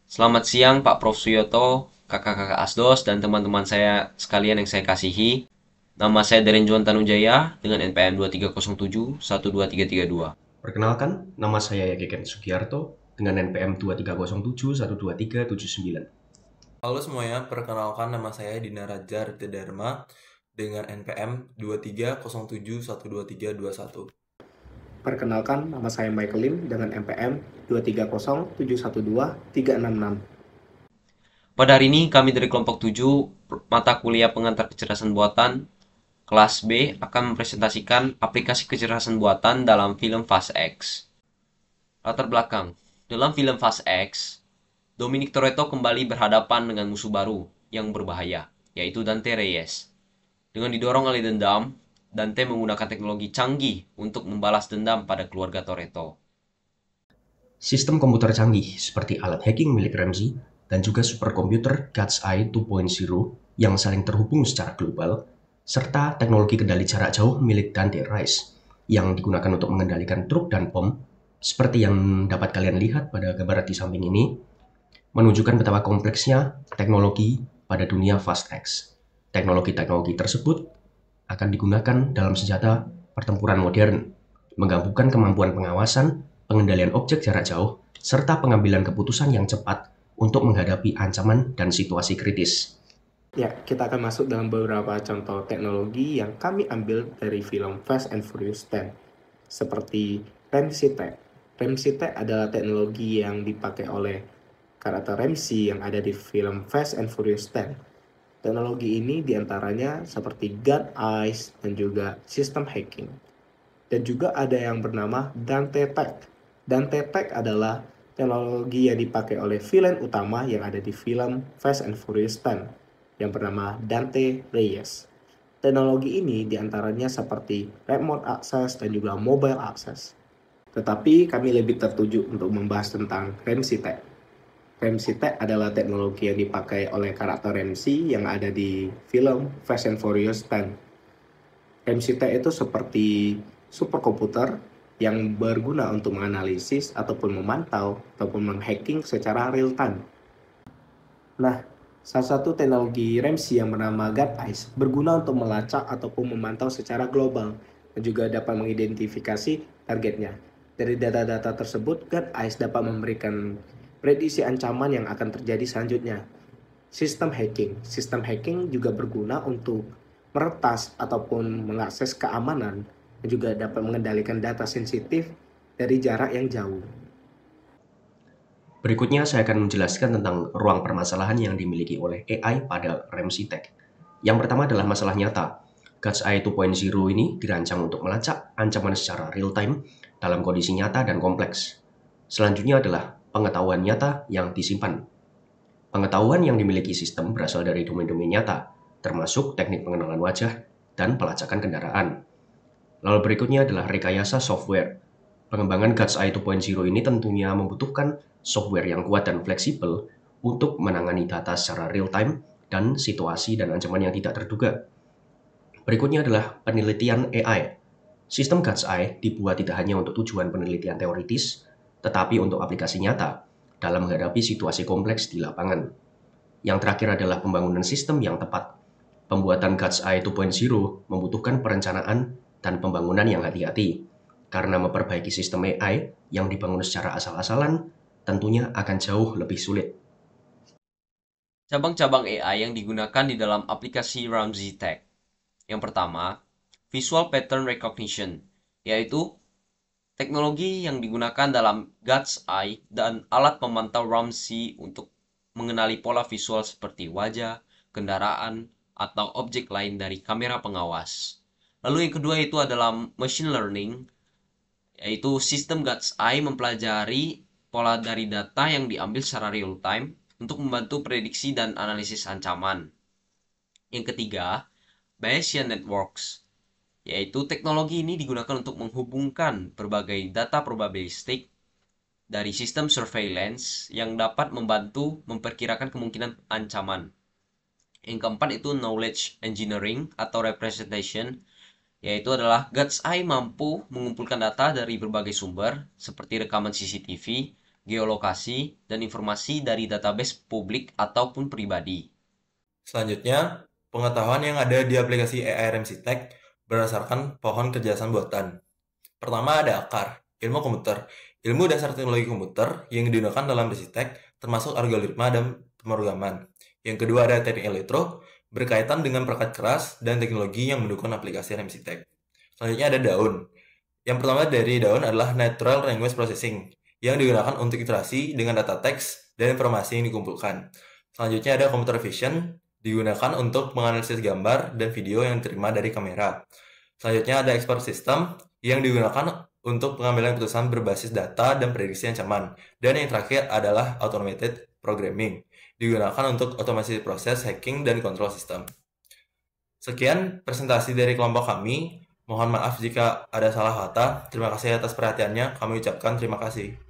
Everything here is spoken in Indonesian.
Selamat siang Pak Prof. Suyoto, kakak-kakak Asdos, dan teman-teman saya sekalian yang saya kasihi. Nama saya Deren Juan Tanujaya dengan NPM 2307 12332. Perkenalkan, nama saya Yakiken Sugiarto dengan NPM 2307123779. Halo semuanya, perkenalkan nama saya Dina Raja Dharma dengan NPM 23071231. Perkenalkan, nama saya Michael Lim dengan MPM 230712366. Pada hari ini kami dari kelompok 7 mata kuliah pengantar kecerdasan buatan kelas B akan mempresentasikan aplikasi kecerdasan buatan dalam film Fast X. Latar belakang. Dalam film Fast X, Dominic Toretto kembali berhadapan dengan musuh baru yang berbahaya, yaitu Dante Reyes. Dengan didorong oleh dendam, Dante menggunakan teknologi canggih untuk membalas dendam pada keluarga Toretto. Sistem komputer canggih seperti alat hacking milik Ramsey dan juga superkomputer God's Eye 2.0 yang saling terhubung secara global, serta teknologi kendali jarak jauh milik Dante Rice yang digunakan untuk mengendalikan truk dan bom, seperti yang dapat kalian lihat pada gambar di samping ini, menunjukkan betapa kompleksnya teknologi pada dunia Fast X. Teknologi-teknologi tersebut akan digunakan dalam senjata pertempuran modern, menggabungkan kemampuan pengawasan, pengendalian objek jarak jauh, serta pengambilan keputusan yang cepat untuk menghadapi ancaman dan situasi kritis. Ya, kita akan masuk dalam beberapa contoh teknologi yang kami ambil dari film Fast and Furious 10, seperti Ramsey Tech. Ramsey Tech adalah teknologi yang dipakai oleh karakter Ramsey yang ada di film Fast and Furious 10. Teknologi ini diantaranya seperti God Eyes dan juga sistem hacking. Dan juga ada yang bernama Dante Tech. Dante Tech adalah teknologi yang dipakai oleh villain utama yang ada di film Fast and Furious 10 yang bernama Dante Reyes. Teknologi ini diantaranya seperti remote access dan juga mobile access. Tetapi kami lebih tertuju untuk membahas tentang Ramsey Tech. Ramsey Tech adalah teknologi yang dipakai oleh karakter Ramsey yang ada di film Fast and Furious 10. MCT itu seperti superkomputer yang berguna untuk menganalisis ataupun memantau ataupun menghacking secara real time. Nah, salah satu teknologi Ramsey yang bernama God Eyes berguna untuk melacak ataupun memantau secara global dan juga dapat mengidentifikasi targetnya. Dari data-data tersebut, God Eyes dapat memberikan prediksi ancaman yang akan terjadi selanjutnya. Sistem hacking juga berguna untuk meretas ataupun mengakses keamanan dan juga dapat mengendalikan data sensitif dari jarak yang jauh. Berikutnya saya akan menjelaskan tentang ruang permasalahan yang dimiliki oleh AI pada Ramsey Tech. Yang pertama adalah masalah nyata. God's Eye 2.0 ini dirancang untuk melacak ancaman secara real time dalam kondisi nyata dan kompleks. Selanjutnya adalah pengetahuan nyata yang disimpan. Pengetahuan yang dimiliki sistem berasal dari domain-domain nyata, termasuk teknik pengenalan wajah dan pelacakan kendaraan. Lalu berikutnya adalah rekayasa software. Pengembangan God's Eye 2.0 ini tentunya membutuhkan software yang kuat dan fleksibel untuk menangani data secara real time dan situasi dan ancaman yang tidak terduga. Berikutnya adalah penelitian AI. Sistem God's Eye dibuat tidak hanya untuk tujuan penelitian teoritis, tetapi untuk aplikasi nyata dalam menghadapi situasi kompleks di lapangan. Yang terakhir adalah pembangunan sistem yang tepat. Pembuatan God's Eye 2.0 membutuhkan perencanaan dan pembangunan yang hati-hati, karena memperbaiki sistem AI yang dibangun secara asal-asalan tentunya akan jauh lebih sulit. Cabang-cabang AI yang digunakan di dalam aplikasi Ramsey Tech. Yang pertama, Visual Pattern Recognition, yaitu teknologi yang digunakan dalam God's Eye dan alat pemantau Ramsey untuk mengenali pola visual seperti wajah, kendaraan, atau objek lain dari kamera pengawas. Lalu yang kedua itu adalah Machine Learning, yaitu sistem God's Eye mempelajari pola dari data yang diambil secara real time untuk membantu prediksi dan analisis ancaman. Yang ketiga, Bayesian Networks, yaitu teknologi ini digunakan untuk menghubungkan berbagai data probabilistik dari sistem surveillance yang dapat membantu memperkirakan kemungkinan ancaman. Yang keempat itu knowledge engineering atau representation, yaitu adalah God's Eye mampu mengumpulkan data dari berbagai sumber seperti rekaman CCTV, geolokasi, dan informasi dari database publik ataupun pribadi. Selanjutnya, pengetahuan yang ada di aplikasi AI RMCTech berdasarkan pohon kecerdasan buatan. Pertama ada akar, ilmu komputer. Ilmu dasar teknologi komputer yang digunakan dalam RMCTech termasuk algoritma dan pemrograman. Yang kedua ada teknik elektro, berkaitan dengan perangkat keras dan teknologi yang mendukung aplikasi RMCTech. Selanjutnya ada daun. Yang pertama dari daun adalah Natural Language Processing, yang digunakan untuk iterasi dengan data teks dan informasi yang dikumpulkan. Selanjutnya ada Computer Vision, digunakan untuk menganalisis gambar dan video yang diterima dari kamera. Selanjutnya ada Expert System, yang digunakan untuk pengambilan keputusan berbasis data dan prediksi ancaman. Dan yang terakhir adalah Automated Programming, digunakan untuk otomasi proses hacking dan kontrol sistem. Sekian presentasi dari kelompok kami. Mohon maaf jika ada salah kata. Terima kasih atas perhatiannya. Kami ucapkan terima kasih.